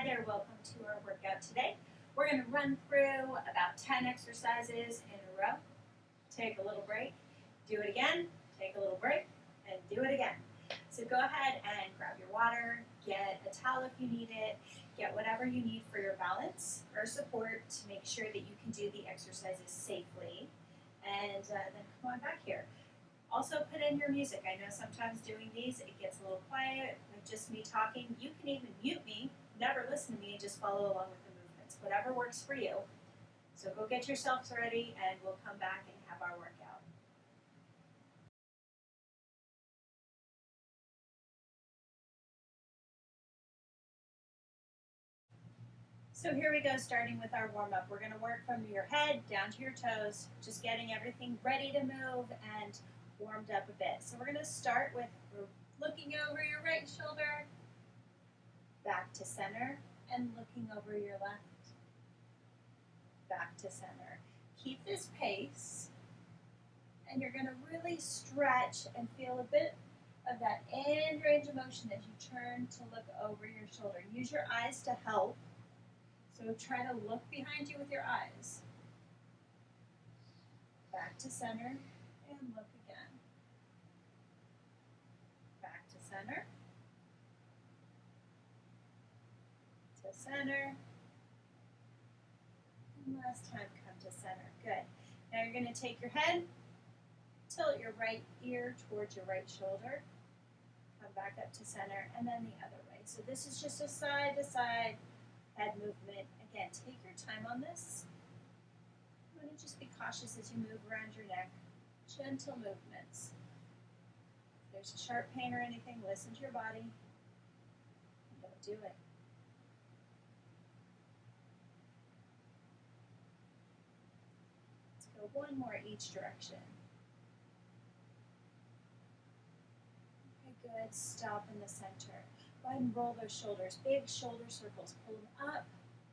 there, welcome to our workout today. We're going to run through about 10 exercises in a row. Take a little break, do it again, take a little break, and do it again. So go ahead and grab your water, get a towel if you need it, get whatever you need for your balance or support to make sure that you can do the exercises safely. And then come on back here. Also put in your music. I know sometimes doing these, it gets a little quiet with just me talking. You can even mute me, never listen to me, and just follow along with the movements. Whatever works for you. So go get yourselves ready and we'll come back and have our workout. So here we go, starting with our warm-up. We're going to work from your head down to your toes, just getting everything ready to move and warmed up a bit. So we're going to start with looking over your right shoulder, back to center, and looking over your left, back to center. Keep this pace, and you're going to really stretch and feel a bit of that end range of motion as you turn to look over your shoulder. Use your eyes to help, so try to look behind you with your eyes. Back to center, and look again. Back to center, to center, and last time come to center. Good. Now you're going to take your head, tilt your right ear towards your right shoulder, come back up to center, and then the other way. So this is just a side-to-side head movement. Again, take your time on this. You want to just be cautious as you move around your neck. Gentle movements. If there's a sharp pain or anything, listen to your body. And don't do it. Let's go one more each direction. Okay, good. Stop in the center. Go ahead and roll those shoulders. Big shoulder circles. Pull them up,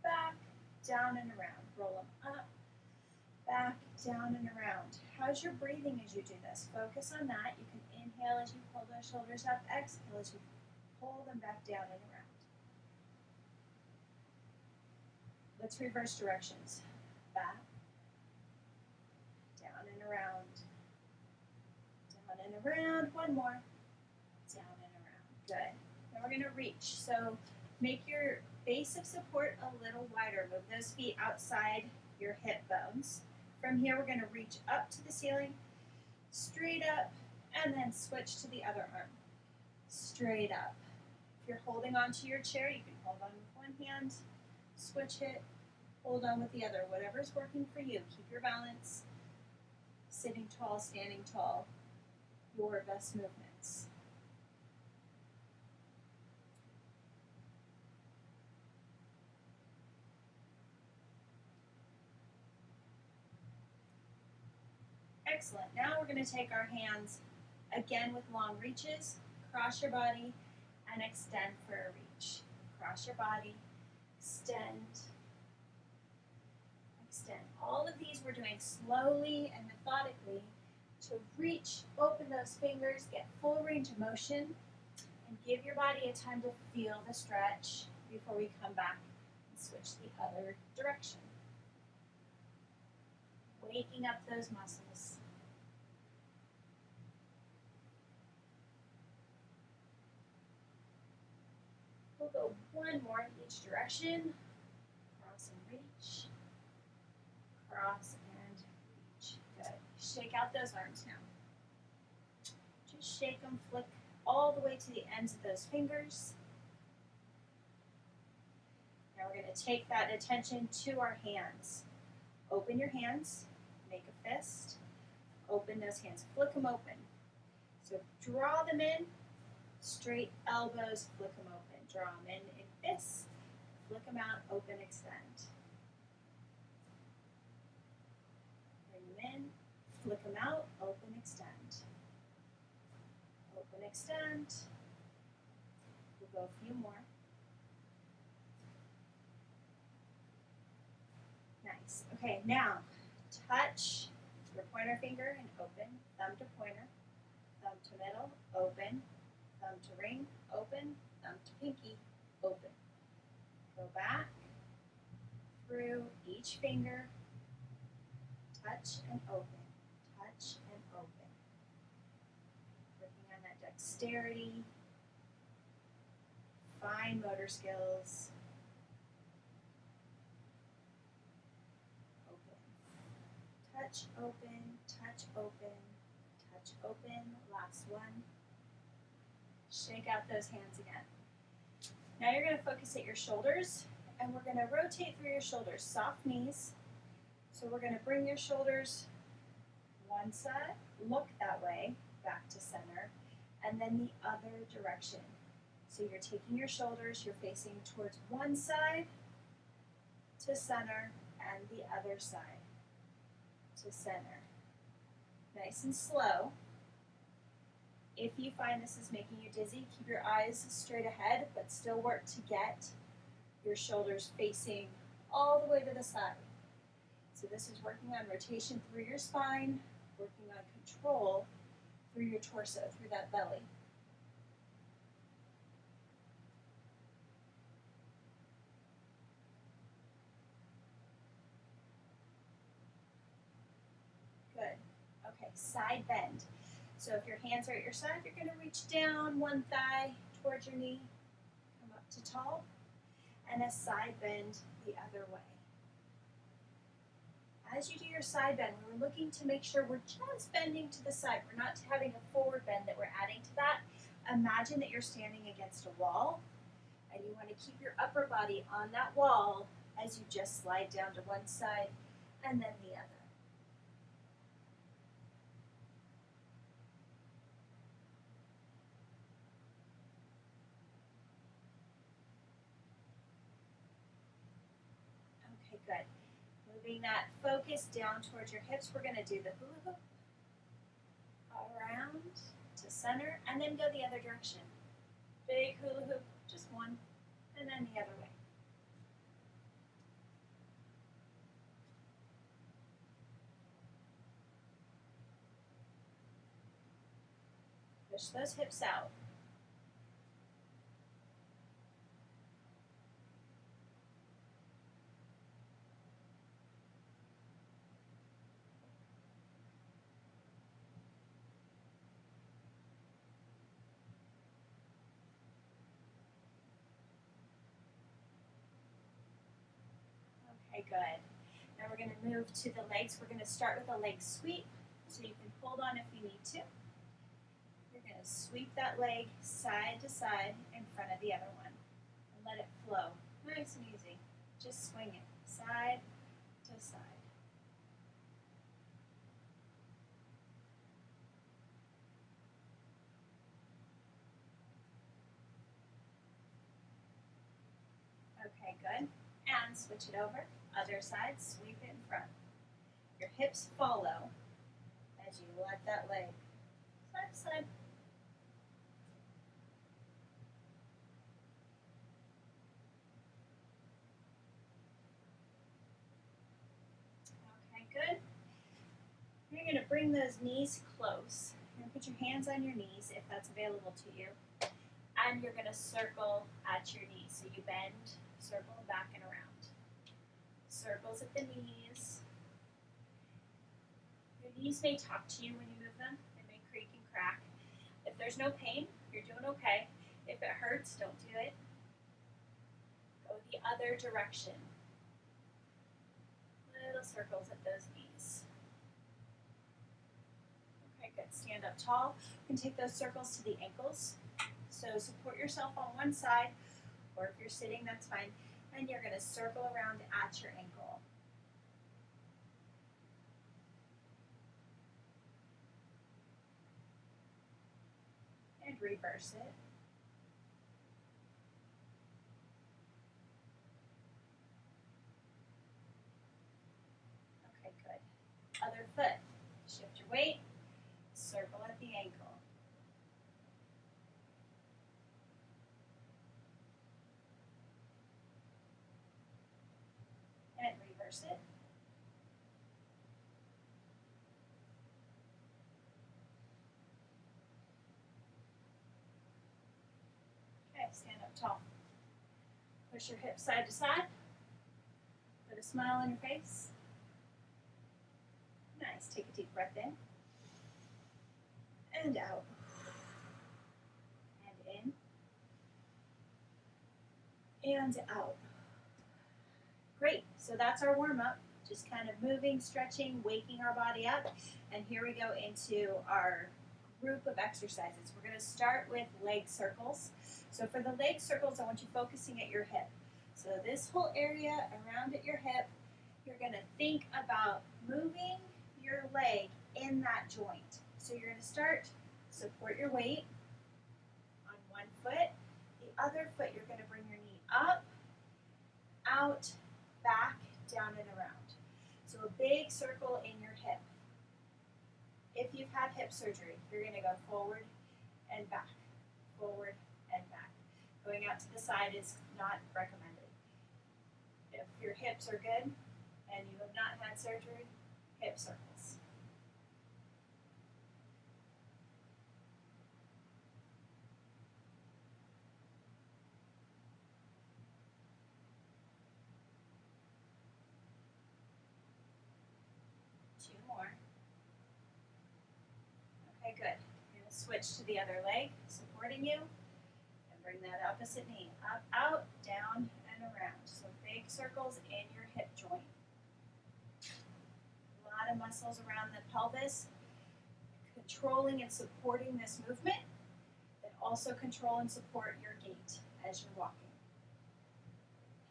back, down, and around. Roll them up, back, down, and around. How's your breathing as you do this? Focus on that. You can inhale as you pull those shoulders up. Exhale as you pull them back down and around. Let's reverse directions. Back, down and around. Down and around. One more. Down and around. Good. Now we're going to reach. So make your base of support a little wider. Move those feet outside your hip bones. From here, we're going to reach up to the ceiling, straight up, and then switch to the other arm. Straight up. If you're holding onto your chair, you can hold on with one hand, switch it, hold on with the other. Whatever's working for you. Keep your balance. Sitting tall, standing tall. Your best movements. Excellent. Now we're going to take our hands, again with long reaches, cross your body, and extend for a reach. Cross your body, extend, extend. All of these we're doing slowly and methodically to reach, open those fingers, get full range of motion, and give your body a time to feel the stretch before we come back and switch the other direction. Waking up those muscles. We'll go one more in each direction. Cross and reach. Cross and reach. Good. Shake out those arms now. Just shake them, flick all the way to the ends of those fingers. Now we're going to take that attention to our hands. Open your hands. Make a fist, open those hands, flick them open. So draw them in, straight elbows, flick them open. Draw them in fists, flick them out, open, extend. Bring them in, flick them out, open, extend. Open, extend. We'll go a few more. Nice. Okay, now touch your pointer finger and open, thumb to pointer, thumb to middle, open, thumb to ring, open, thumb to pinky, open. Go each finger. Touch and open, touch and open. Working on that dexterity, fine motor skills. Open, touch, open, touch, open, touch, open. Last one. Shake out those hands again. Now you're going to focus at your shoulders, and we're going to rotate through your shoulders. Soft knees. So we're going to bring your shoulders one side, look that way, back to center, and then the other direction. So you're taking your shoulders, you're facing towards one side to center, and the other side to center. Nice and slow. If you find this is making you dizzy, keep your eyes straight ahead, but still work to get your shoulders facing all the way to the side. So this is working on rotation through your spine, working on control through your torso, through that belly. Good. Okay, side bend. So if your hands are at your side, you're going to reach down one thigh towards your knee, come up to tall, and a side bend the other way. As you do your side bend, we're looking to make sure we're just bending to the side. We're not having a forward bend that we're adding to that. Imagine that you're standing against a wall, and you want to keep your upper body on that wall as you just slide down to one side and then the other. Okay, good. Moving that focus down towards your hips, we're going to do the hula hoop around to center and then go the other direction. Big hula hoop, just one, and then the other way. Push those hips out. Okay, good. Now we're going to move to the legs. We're going to start with a leg sweep, so you can hold on if you need to. You're going to sweep that leg side to side in front of the other one and let it flow. Nice and easy. Just swing it side to side. Okay, good. And switch it over. Other side, sweep it in front. Your hips follow as you let that leg side to side. Okay, good. You're going to bring those knees close. You're going to put your hands on your knees if that's available to you. And you're going to circle at your knees. So you bend, circle back and around. Circles at the knees. Your knees may talk to you when you move them. They may creak and crack. If there's no pain, you're doing okay. If it hurts, don't do it. Go the other direction. Little circles at those knees. Okay, good. Stand up tall. You can take those circles to the ankles. So support yourself on one side, or if you're sitting, that's fine. And you're going to circle around at your ankle. And reverse it. Okay, good. Other foot. Shift your weight. Circle at the ankle. And reverse it. Okay, stand up tall. Push your hips side to side. Put a smile on your face. Nice. Take a deep breath in. And out. And in. And out. Great. So that's our warm-up. Just kind of moving, stretching, waking our body up. And here we go into our group of exercises. We're going to start with leg circles. So for the leg circles, I want you focusing at your hip. So this whole area around at your hip, you're going to think about moving your leg in that joint. So you're going to start, support your weight on one foot. The other foot, you're going to bring your knee up, out, back, down, and around. So a big circle in your hip. If you've had hip surgery, you're going to go forward and back, forward and back. Going out to the side is not recommended. If your hips are good and you have not had surgery, hip circles. Two more. Okay, good. You're going to switch to the other leg, supporting you, and bring that opposite knee up, out, down, and around. So big circles in your hip joint. A lot of muscles around the pelvis, controlling and supporting this movement, and also control and support your gait as you're walking.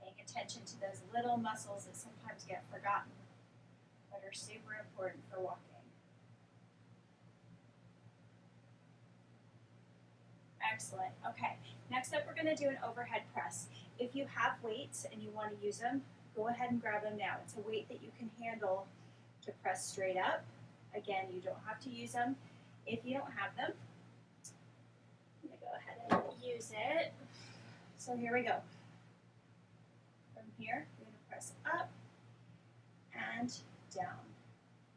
Paying attention to those little muscles that sometimes get forgotten, but are super important for walking. Excellent. Okay, next up we're going to do an overhead press. If you have weights and you want to use them, go ahead and grab them now. It's a weight that you can handle to press straight up. Again, you don't have to use them. If you don't have them, I'm going to go ahead and use it. So here we go. From here, you're going to press up and down.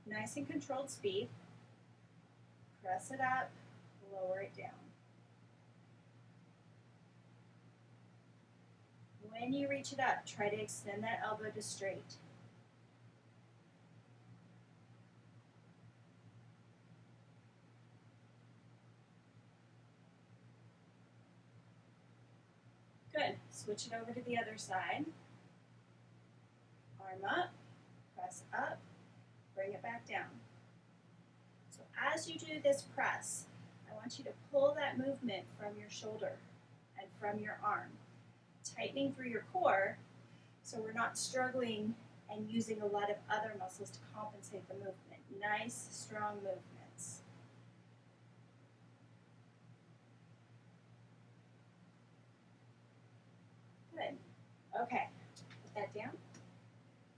Nice and controlled speed. Press it up, lower it down. When you reach it up, try to extend that elbow to straight. Good. Switch it over to the other side. Arm up, press up, bring it back down. So as you do this press, I want you to pull that movement from your shoulder and from your arm, tightening through your core so we're not struggling and using a lot of other muscles to compensate the movement. Nice, strong movements. Good. Okay, put that down.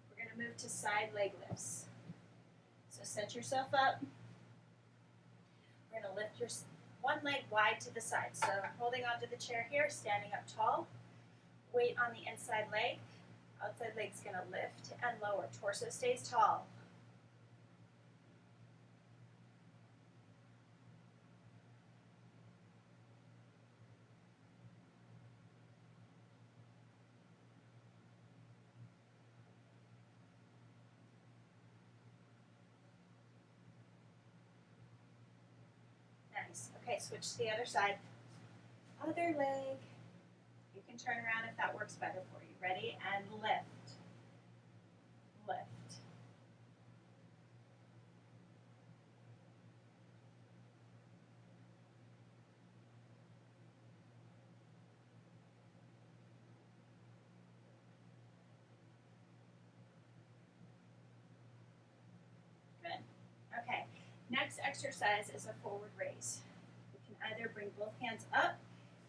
We're going to move to side leg lifts. So set yourself up. We're going to lift your one leg wide to the side. So holding onto the chair here, standing up tall. Weight on the inside leg. Outside leg's going to lift and lower. Torso stays tall. Nice. Okay, switch to the other side. Other leg. You can turn around if that works better for you. Ready? And lift. Lift. Good. Okay. Next exercise is a forward raise. You can either bring both hands up,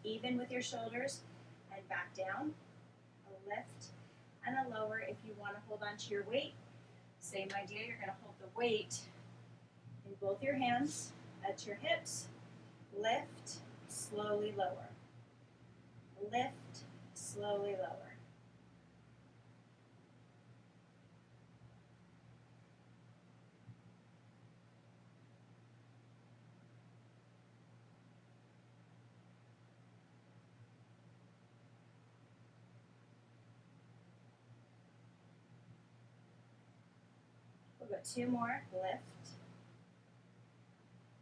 even with your shoulders, and back down. A lift and a lower if you want to hold on to your weight. Same idea, you're going to hold the weight in both your hands at your hips. Lift, slowly lower. Lift, slowly lower. 2 more. Lift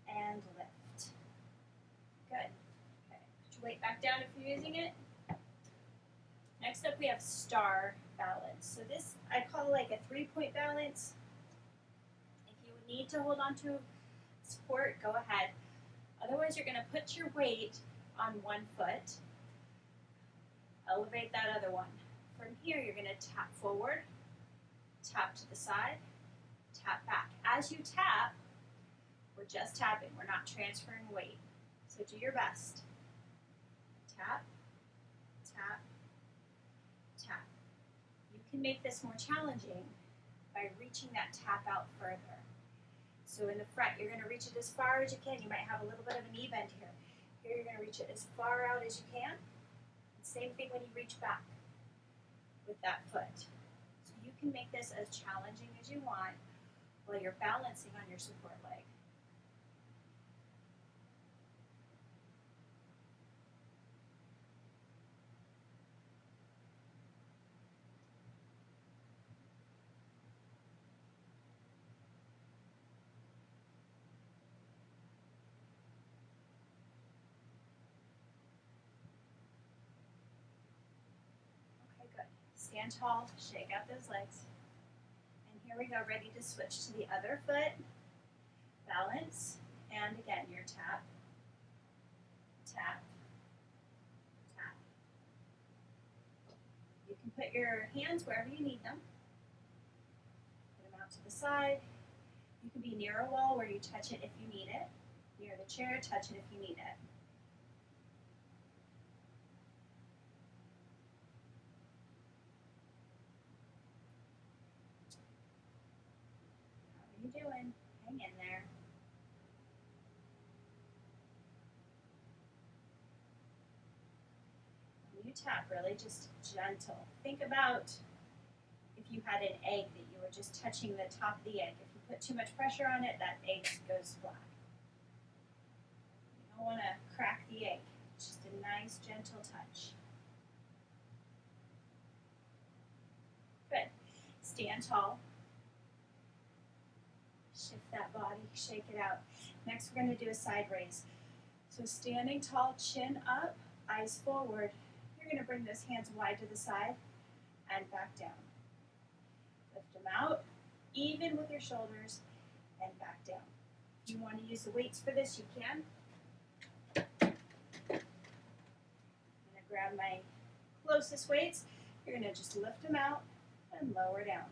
and lift. Good. Okay. Put your weight back down if you're using it. Next up, we have star balance. So this I call like a 3-point balance. If you need to hold on to support, go ahead. Otherwise, you're going to put your weight on one foot. Elevate that other one. From here, you're going to tap forward, tap to the side, tap back. As you tap, we're just tapping. We're not transferring weight. So do your best. Tap, tap, tap. You can make this more challenging by reaching that tap out further. So in the front, you're going to reach it as far as you can. You might have a little bit of a knee bend here. Here, you're going to reach it as far out as you can. And same thing when you reach back with that foot. So you can make this as challenging as you want while you're balancing on your support leg. Okay, good. Stand tall, shake out those legs. And here we go, ready to switch to the other foot. Balance, and again, your tap, tap, tap. You can put your hands wherever you need them. Put them out to the side. You can be near a wall where you touch it if you need it. Near the chair, touch it if you need it. How are you doing? Hang in there. When you tap, really just gentle. Think about if you had an egg that you were just touching the top of the egg. If you put too much pressure on it, that egg goes black. You don't want to crack the egg. It's just a nice, gentle touch. Good. Stand tall. Shift that body, shake it out. Next, we're going to do a side raise. So standing tall, chin up, eyes forward. You're going to bring those hands wide to the side and back down. Lift them out, even with your shoulders, and back down. If you want to use the weights for this, you can. I'm going to grab my closest weights. You're going to just lift them out and lower down.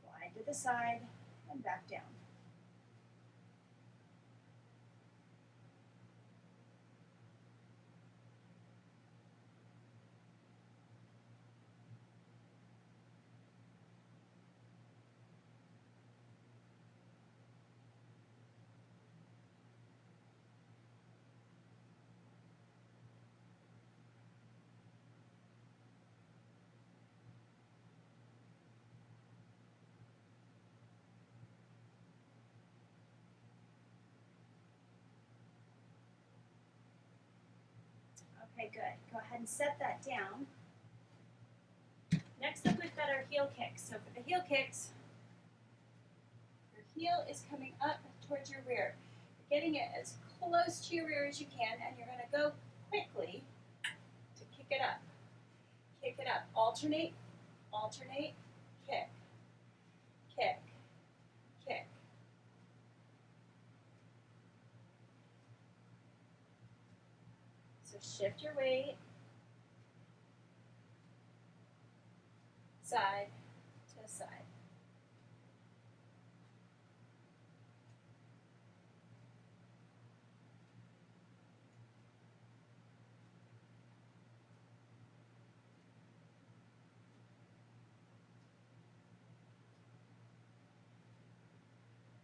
Wide to the side and back down. Okay, good. Go ahead and set that down. Next up, we've got our heel kicks. So for the heel kicks, your heel is coming up towards your rear. You're getting it as close to your rear as you can, and you're going to go quickly to kick it up. Kick it up. Alternate, alternate, kick, kick, kick. So shift your weight, side to side.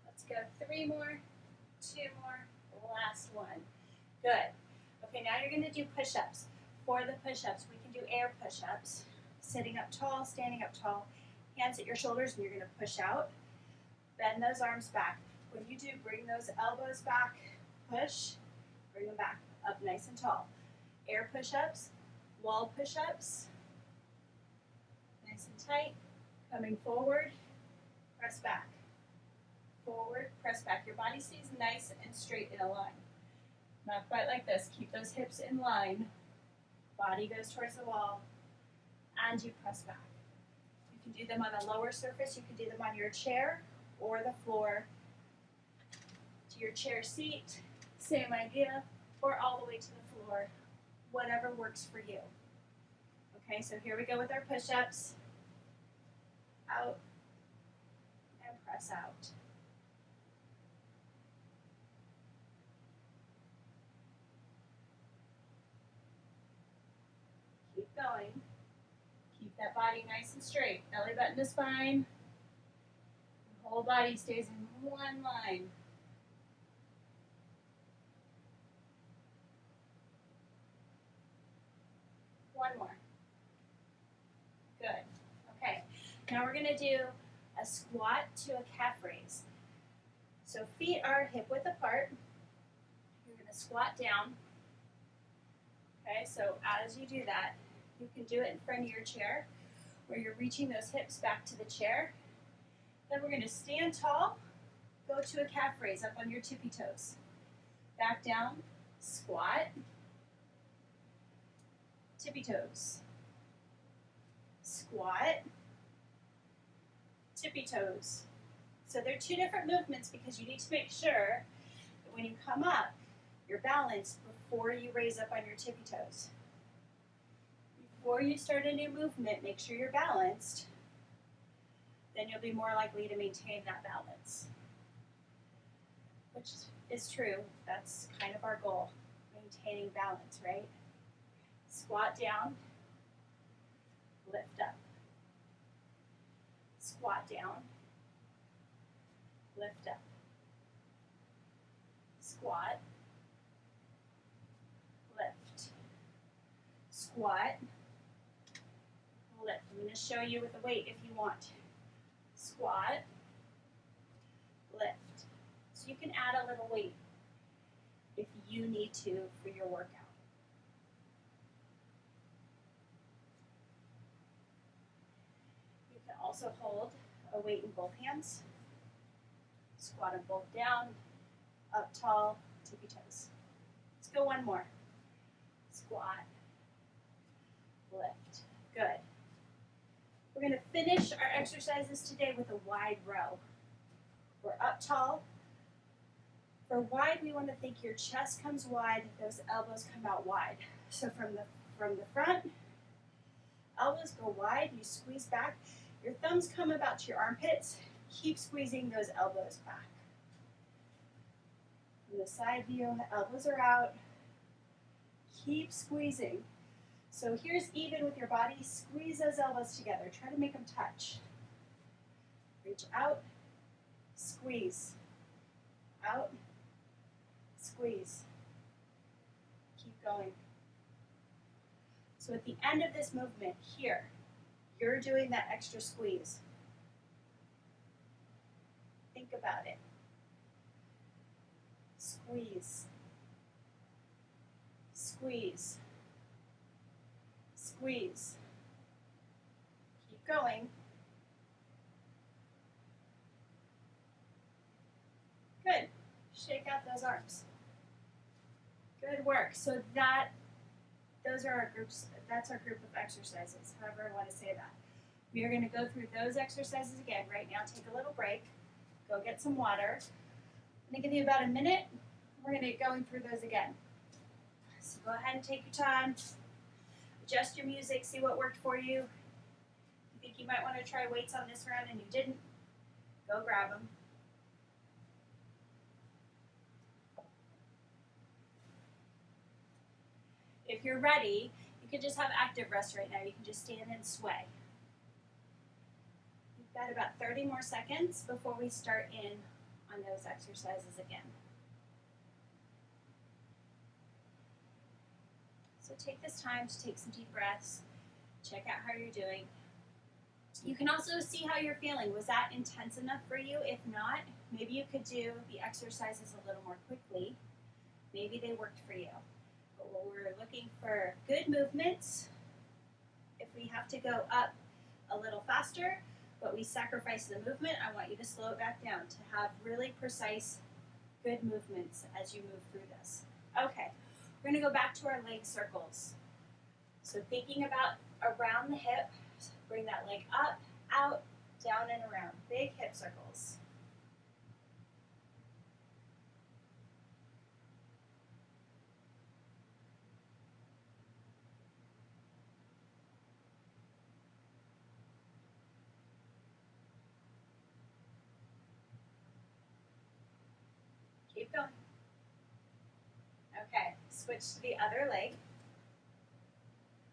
Let's go 3 more, 2 more, last one. Good. Okay, now you're going to do push-ups. For the push-ups, we can do air push-ups. Sitting up tall, standing up tall, hands at your shoulders, and you're going to push out. Bend those arms back. When you do, bring those elbows back, push, bring them back, up nice and tall. Air push-ups, wall push-ups, nice and tight, coming forward, press back. Forward, press back. Your body stays nice and straight in a line. Not quite like this. Keep those hips in line. Body goes towards the wall, and you press back. You can do them on a lower surface. You can do them on your chair or the floor. To your chair seat, same idea, or all the way to the floor, whatever works for you. Okay, so here we go with our push-ups. Out and press out. Keep going. Keep that body nice and straight. Belly button to spine. The whole body stays in one line. One more. Good. Okay. Now we're going to do a squat to a calf raise. So feet are hip width apart. You're going to squat down. Okay, so as you do that, you can do it in front of your chair where you're reaching those hips back to the chair. Then we're going to stand tall, go to a calf raise up on your tippy toes. Back down, squat, tippy toes. Squat, tippy toes. So they're two different movements because you need to make sure that when you come up, you're balanced before you raise up on your tippy toes. Before you start a new movement, make sure you're balanced. Then you'll be more likely to maintain that balance. Which is true. That's kind of our goal, maintaining balance, right? Squat down, lift up. Squat down, lift up. Squat, lift. Squat, lift. I'm going to show you with the weight if you want. Squat, lift. So you can add a little weight if you need to for your workout. You can also hold a weight in both hands. Squat them both down, up tall, tippy toes. Let's go one more. Squat, lift. Good. We're going to finish our exercises today with a wide row. We're up tall. For wide, we want to think your chest comes wide, those elbows come out wide. So from the front, elbows go wide, you squeeze back. Your thumbs come about to your armpits. Keep squeezing those elbows back. From the side view, the elbows are out. Keep squeezing. So here's even with your body. Squeeze those elbows together. Try to make them touch. Reach out, squeeze. Out, squeeze. Keep going. So at the end of this movement, here, you're doing that extra squeeze. Think about it. Squeeze. Squeeze. Squeeze. Keep going. Good. Shake out those arms. Good work. So those are our groups. That's our group of exercises, however I want to say that. We are going to go through those exercises again right now. Take a little break. Go get some water. I'm going to give you about a minute. We're going to get going through those again. So go ahead and take your time. Adjust your music. See what worked for you. If you think you might want to try weights on this round and you didn't, go grab them. If you're ready, you can just have active rest right now. You can just stand and sway. We've got about 30 more seconds before we start in on those exercises again. So take this time to take some deep breaths. Check out how you're doing. You can also see how you're feeling. Was that intense enough for you? If not, maybe you could do the exercises a little more quickly. Maybe they worked for you. But we're looking for good movements. If we have to go up a little faster, but we sacrifice the movement. I want you to slow it back down to have really precise, good movements as you move through this. Okay, we're going to go back to our leg circles. So thinking about around the hip, bring that leg up, out, down and around. Big hip circles. Keep going. Okay, switch to the other leg.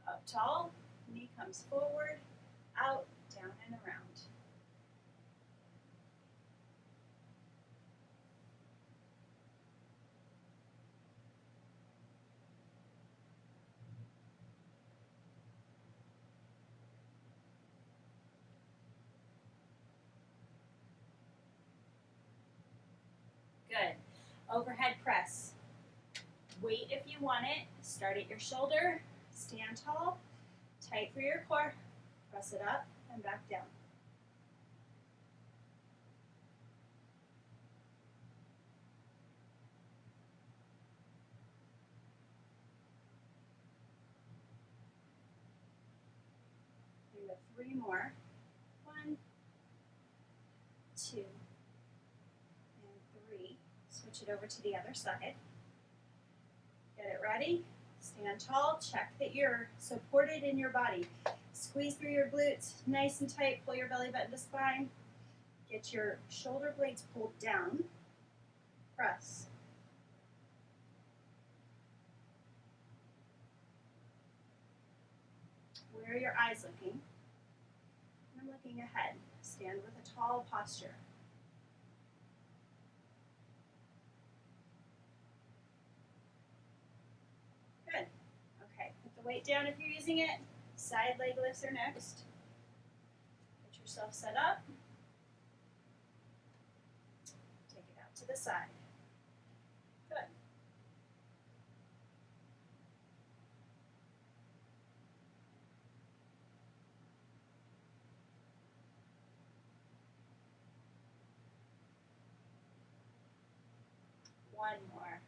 Up tall, knee comes forward, out, down and around. Good. Overhead press. Weight if you want it. Start at your shoulder. Stand tall. Tight through your core. Press it up and back down. We have 3 more. 1, 2, and 3. Switch it over to the other side. Get it ready. Stand tall. Check that you're supported in your body. Squeeze through your glutes, nice and tight. Pull your belly button to spine. Get your shoulder blades pulled down. Press. Where are your eyes looking? I'm looking ahead. Stand with a tall posture. Good. Okay, put the weight down if you're using it. Side leg lifts are next. Get yourself set up. Take it out to the side. Good. One more.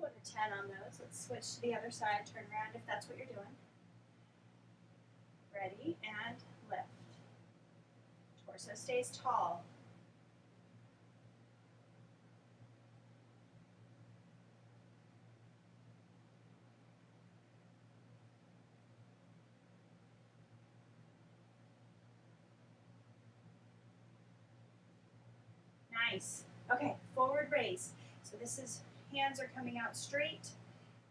Go to 10 on those. Let's switch to the other side. Turn around if that's what you're doing. Ready, and lift. Torso stays tall. Nice. Okay, forward raise. So this is hands are coming out straight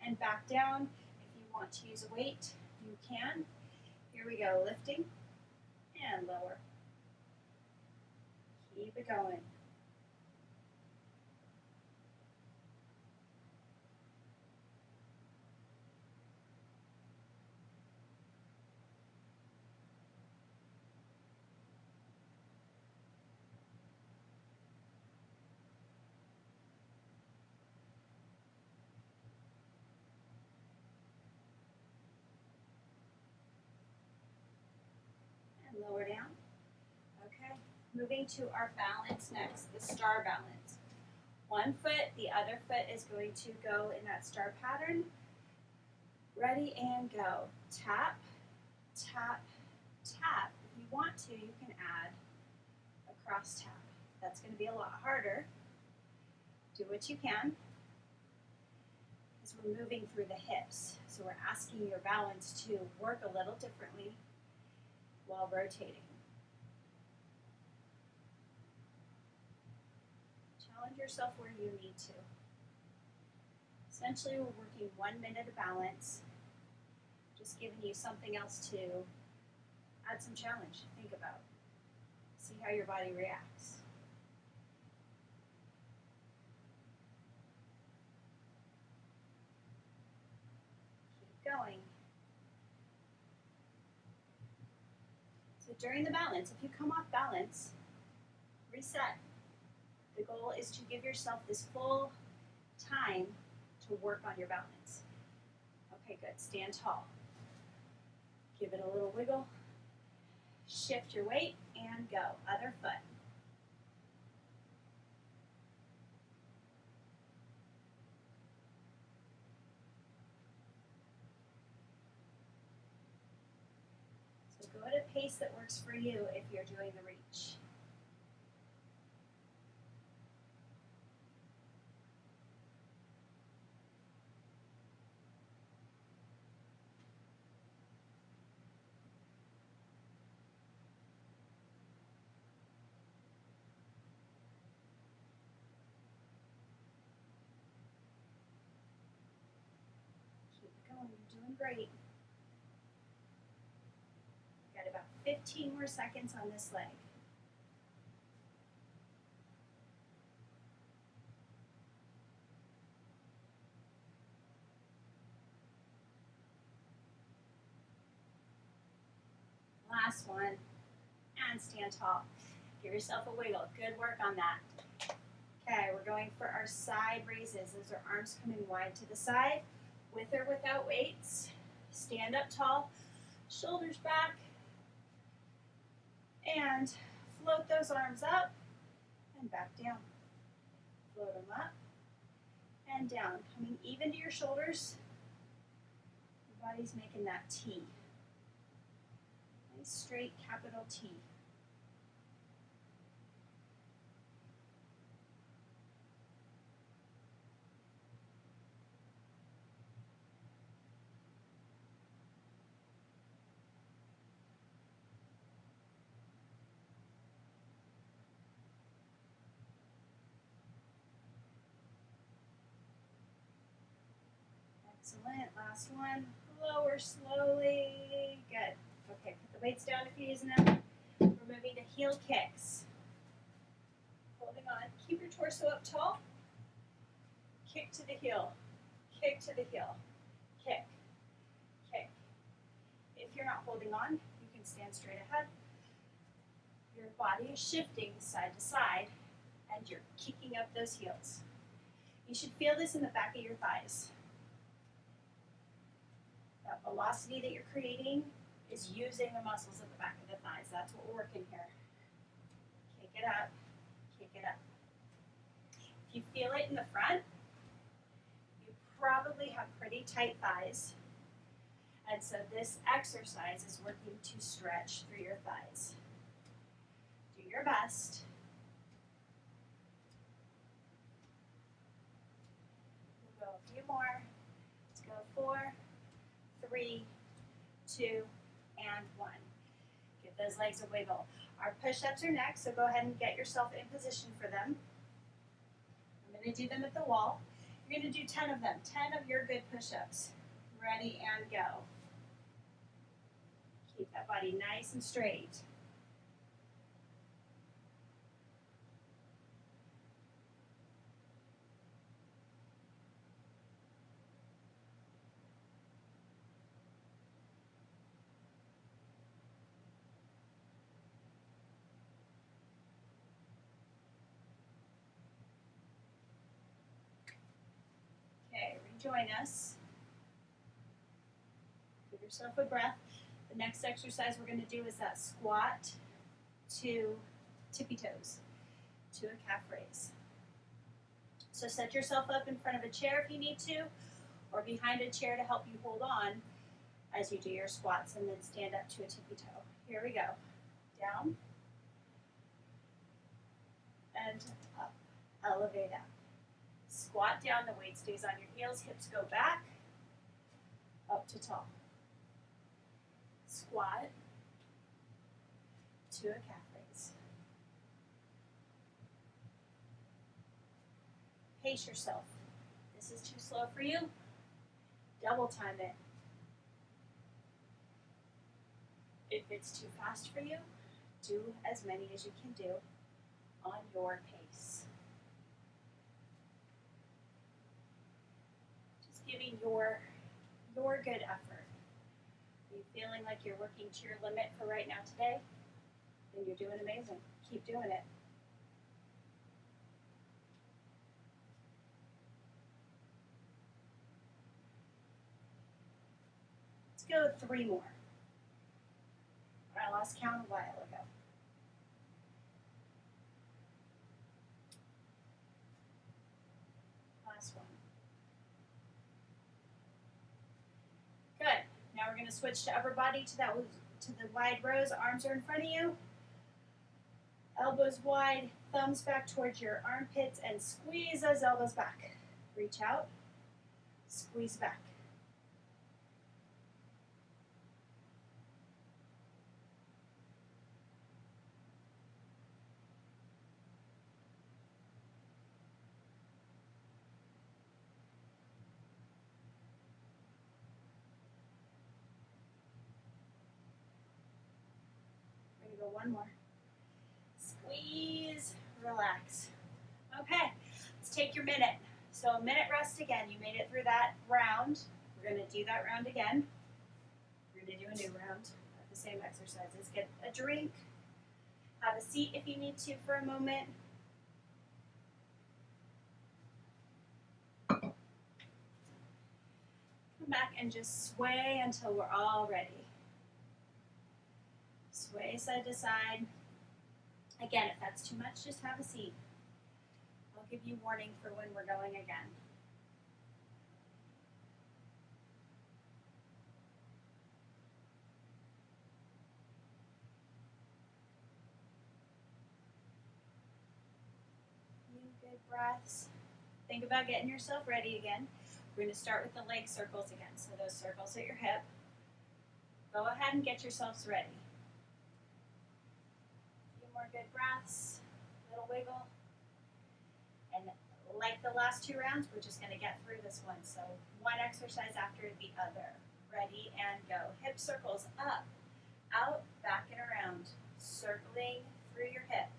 and back down. If you want to use a weight, you can. Here we go, lifting and lower. Keep it going. Lower down. Okay, moving to our balance next, the star balance. One foot, the other foot is going to go in that star pattern. Ready and go. Tap, tap, tap. If you want to, you can add a cross tap. That's going to be a lot harder. Do what you can. Because we're moving through the hips. So we're asking your balance to work a little differently while rotating. Challenge yourself where you need to. Essentially, we're working 1 minute of balance, just giving you something else to add some challenge to think about. See how your body reacts. Keep going. So during the balance, if you come off balance, reset. The goal is to give yourself this full time to work on your balance. Okay, good. Stand tall. Give it a little wiggle. Shift your weight and go. Other foot. So go at a pace that works for you if you're doing the reach. Keep it going, you're doing great. Got about 15 more seconds on this leg. Last one, and stand tall. Give yourself a wiggle. Good work on that. Okay, we're going for our side raises. Those are arms coming wide to the side, with or without weights. Stand up tall, shoulders back, and float those arms up and back down. Float them up and down, coming even to your shoulders. Your body's making that T. Nice straight capital T. Excellent. Last one. Lower slowly. Good. Okay, put the weights down if you're using them. We're moving to heel kicks. Holding on. Keep your torso up tall. Kick to the heel. Kick to the heel. Kick. Kick. If you're not holding on, you can stand straight ahead. Your body is shifting side to side, and you're kicking up those heels. You should feel this in the back of your thighs. That velocity that you're creating is using the muscles at the back of the thighs. That's what we're working here. Kick it up, kick it up. If you feel it in the front, you probably have pretty tight thighs. And so this exercise is working to stretch through your thighs. Do your best. We'll go a few more. Let's go 4, 3, 2, and 1. Give those legs a wiggle. Our push-ups are next, so go ahead and get yourself in position for them. I'm going to do them at the wall. You're going to do 10 of them, 10 of your good push-ups. Ready and go. Keep that body nice and straight. Okay, rejoin us. Give yourself a breath. The next exercise we're going to do is that squat to tippy toes, to a calf raise. So set yourself up in front of a chair if you need to, or behind a chair to help you hold on as you do your squats, and then stand up to a tippy toe. Here we go. Down and up. Elevate up. Squat down, the weight stays on your heels, hips go back, up to tall. Squat to a calf raise. Pace yourself. This is too slow for you, double time it. If it's too fast for you, do as many as you can do on your pace. Just giving your good effort. Are you feeling like you're working to your limit for right now today? Then you're doing amazing. Keep doing it. Let's go 3 more. Our lost count a while ago. Last one. Good. Now we're going to switch to upper body to the wide rows. Arms are in front of you. Elbows wide, thumbs back towards your armpits, and squeeze those elbows back. Reach out, squeeze back. We're going to go one more. Squeeze, relax. Okay, let's take your minute. So a minute rest again. You made it through that round. We're going to do that round again. We're going to do a new round of the same exercises. Get a drink. Have a seat if you need to for a moment. Come back and just sway until we're all ready. Sway side to side. Again, if that's too much, just have a seat. I'll give you warning for when we're going again. Few good breaths. Think about getting yourself ready again. We're going to start with the leg circles again. So those circles at your hip. Go ahead and get yourselves ready. A few more good breaths. Little wiggle. And like the last two rounds, we're just going to get through this one. So one exercise after the other. Ready and go. Hip circles up, out, back and around. Circling through your hip.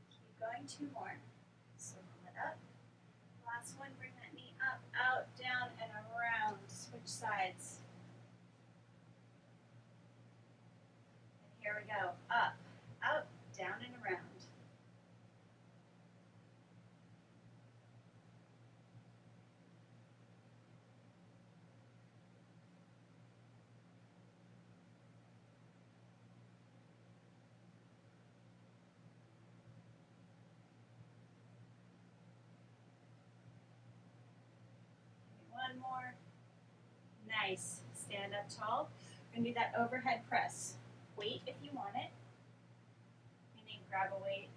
Keep going, two more. Circle it up. Last one, bring that knee up, out, down, and around. Switch sides. And here we go. Up, out, down, and around. One more. Nice. Stand up tall. We're going to do that overhead press. Wait if you want it. Meaning grab a weight.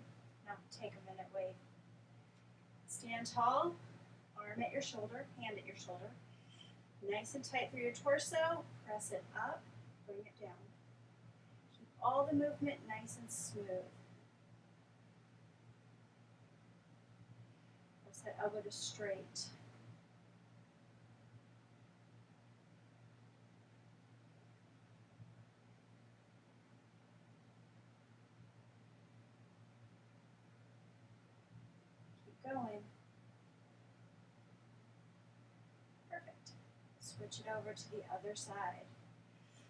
No, take a minute, wait. Stand tall. Arm at your shoulder. Hand at your shoulder. Nice and tight through your torso. Press it up. Bring it down. Keep all the movement nice and smooth. Press that elbow to straight. Going. Perfect. Switch it over to the other side.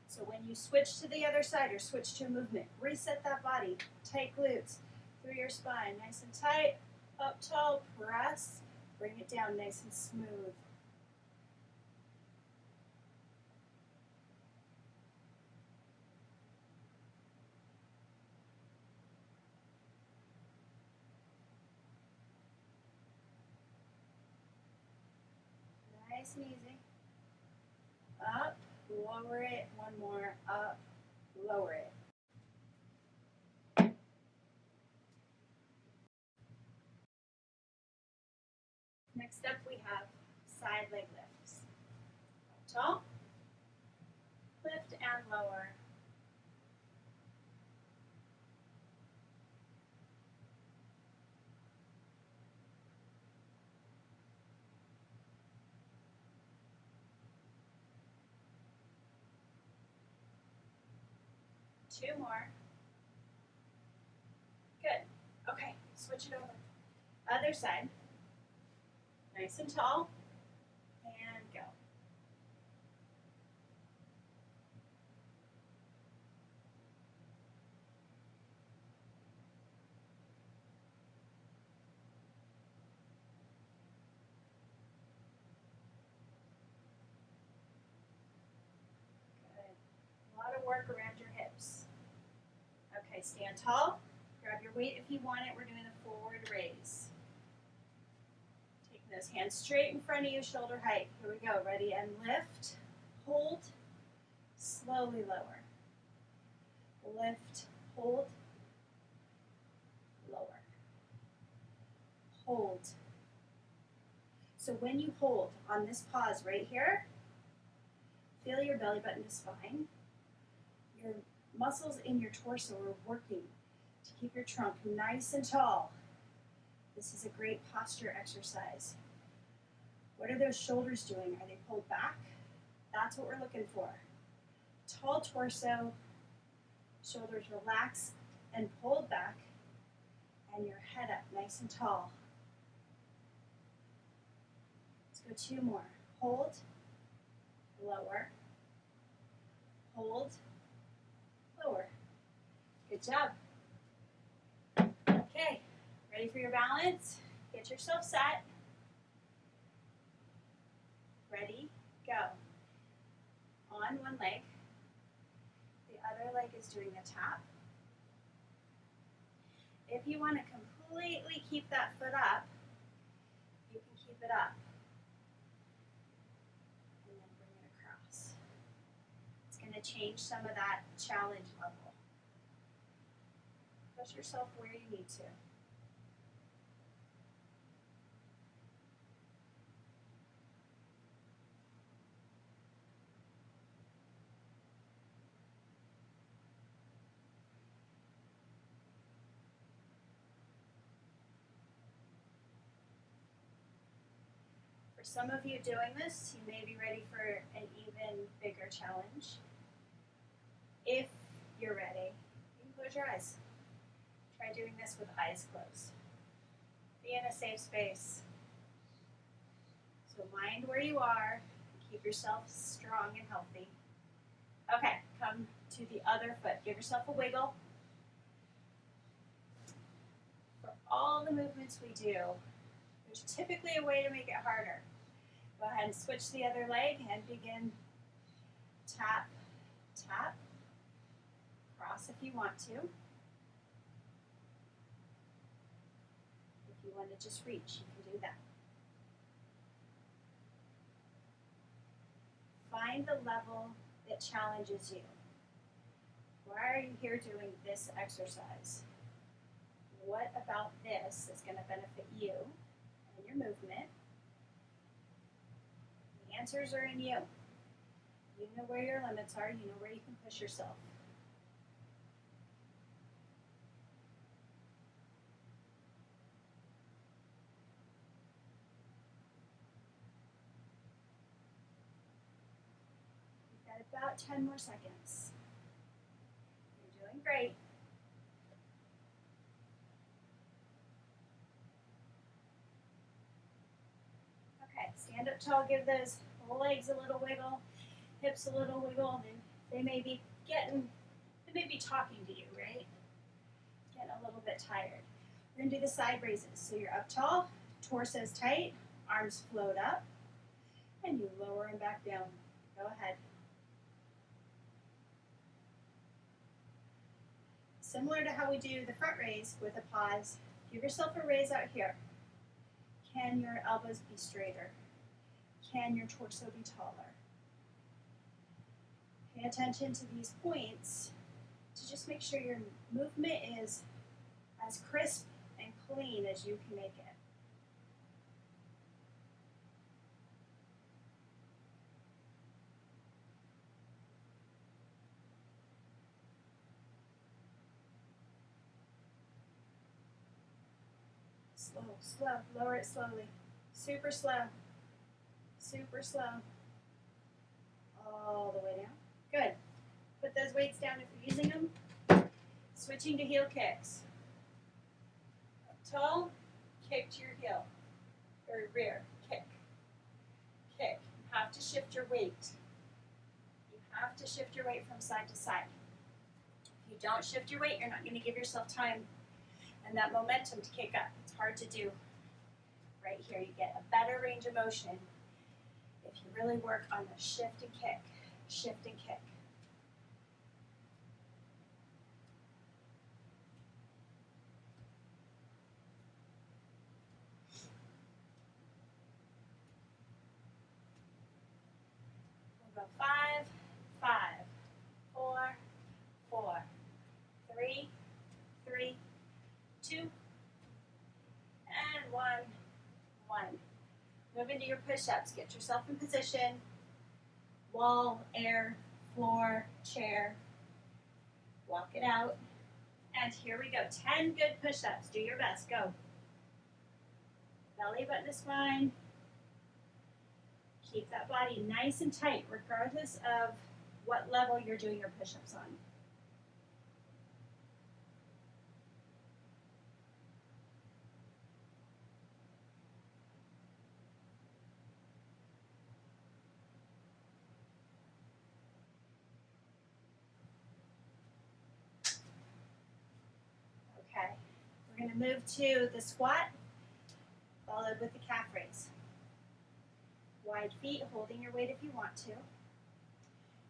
So when you switch to the other side or switch to a movement, reset that body. Tight glutes through your spine. Nice and tight. Up tall. Press. Bring it down nice and smooth. Nice and easy. Up, lower it, one more, up, lower it. Next up we have side leg lifts. Tall, lift and lower. Two more. Good. Okay, switch it over. Other side. Nice and tall. And go. work around your hips. Okay, stand tall. Grab your weight if you want it. We're doing the forward raise. Taking those hands straight in front of you, shoulder height. Here we go. Ready and lift. Hold. Slowly lower. Lift. Hold. Lower. Hold. So when you hold on this pause right here, feel your belly button is fine. Your muscles in your torso are working to keep your trunk nice and tall. This is a great posture exercise. What are those shoulders doing? Are they pulled back? That's what we're looking for. Tall torso, shoulders relaxed and pulled back, and your head up nice and tall. Let's go 2 more. Hold, lower, hold, lower. Good job. Okay, ready for your balance? Get yourself set. Ready, go. On one leg. The other leg is doing the tap. If you want to completely keep that foot up, you can keep it up. And then bring it across. It's going to change some of that challenge level. Push yourself where you need to. For some of you doing this, you may be ready for an even bigger challenge. If you're ready, you can close your eyes. Try doing this with eyes closed. Be in a safe space. So mind where you are. Keep yourself strong and healthy. Okay, come to the other foot. Give yourself a wiggle. For all the movements we do, there's typically a way to make it harder. Go ahead and switch the other leg and begin tap, tap. Cross if you want to. If you want to just reach, you can do that. Find the level that challenges you. Why are you here doing this exercise? What about this is going to benefit you and your movement? The answers are in you. You know where your limits are. You know where you can push yourself. You've got about 10 more seconds. You're doing great. Okay, stand up tall, give those legs a little wiggle, hips a little wiggle. They may be talking to you, right? Getting a little bit tired. We're gonna do the side raises. So you're up tall, torso's tight, arms float up, and you lower them back down. Go ahead. Similar to how we do the front raise with a pause, give yourself a raise out here. Can your elbows be straighter? Can your torso be taller? Pay attention to these points to just make sure your movement is as crisp and clean as you can make it. Slow, slow, lower it slowly. Super slow, super slow. All the way down. Good. Put those weights down if you're using them. Switching to heel kicks. Up tall, kick to your heel. Or rear, kick. Kick. You have to shift your weight. You have to shift your weight from side to side. If you don't shift your weight, you're not going to give yourself time and that momentum to kick up. It's hard to do. Right here, you get a better range of motion if you really work on the shift and kick, shift and kick. 5, 5, 4, 4, 3, 3, 2, and 1, 1. Move into your push-ups. Get yourself in position. Wall, air, floor, chair. Walk it out. And here we go. 10 good push-ups. Do your best. Go. Belly button is fine. Keep that body nice and tight, regardless of what level you're doing your push-ups on. Okay, we're going to move to the squat, followed with the calf raise. Wide feet, holding your weight if you want to. You're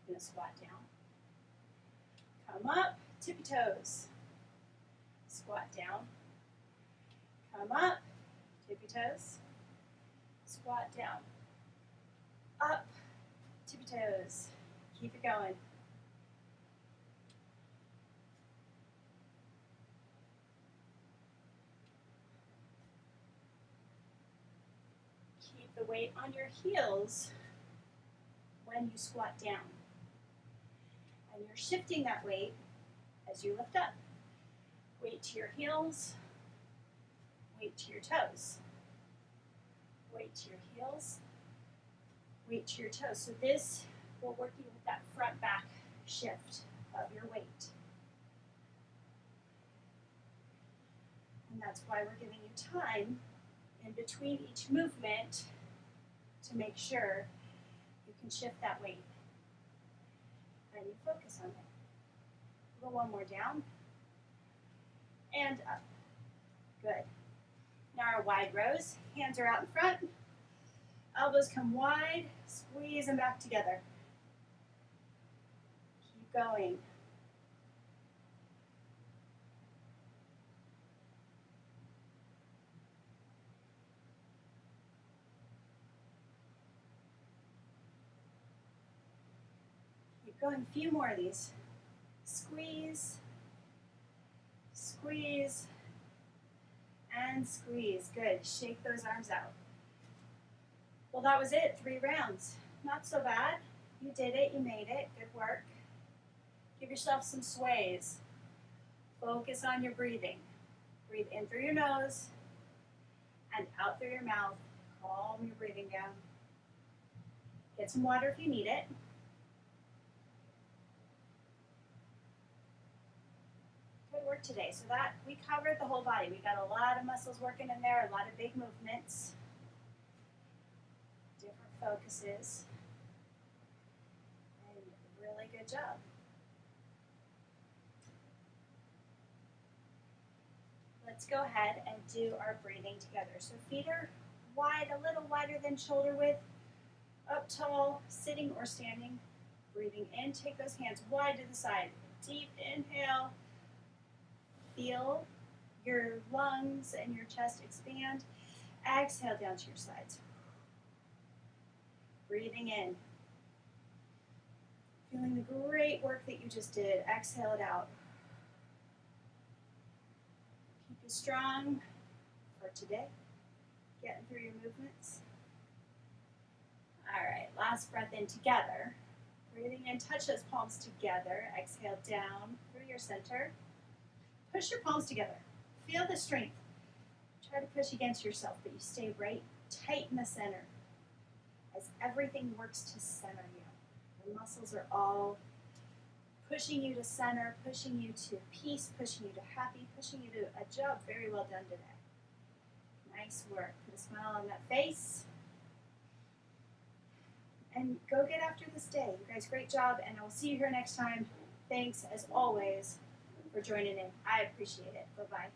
going to squat down. Come up, tippy toes. Squat down. Come up, tippy toes. Squat down. Up, tippy toes. Keep it going. Keep the weight on your heels when you squat down. And you're shifting that weight as you lift up. Weight to your heels, weight to your toes. Weight to your heels, weight to your toes. So this, we're working with that front back shift of your weight. And that's why we're giving you time in between each movement to make sure you can shift that weight. And you focus on it. Go one more down. And up. Good. Now our wide rows. Hands are out in front. Elbows come wide. Squeeze them back together. Keep going. Keep going. A few more of these. Squeeze. Squeeze. And squeeze. Good. Shake those arms out. Well, that was it. 3 rounds. Not so bad. You did it. You made it. Good work. Give yourself some sways. Focus on your breathing. Breathe in through your nose and out through your mouth. Calm your breathing down. Get some water if you need it. Good work today. So that we covered the whole body. We got a lot of muscles working in there, a lot of big movements, different focuses, and really good job. Let's go ahead and do our breathing together. So feet are wide, a little wider than shoulder width, up tall, sitting or standing. Breathing in, take those hands wide to the side. Deep inhale. Feel your lungs and your chest expand. Exhale down to your sides. Breathing in. Feeling the great work that you just did. Exhale it out. Keep you strong for today. Getting through your movements. All right, last breath in together. Breathing in, touch those palms together. Exhale down through your center. Push your palms together. Feel the strength. Try to push against yourself, but you stay right tight in the center as everything works to center you. The muscles are all pushing you to center, pushing you to peace, pushing you to happy, pushing you to a job very well done today. Nice work. Put a smile on that face. And go get after this day. You guys, great job, and I will see you here next time. Thanks, as always, for joining in. I appreciate it. Bye-bye.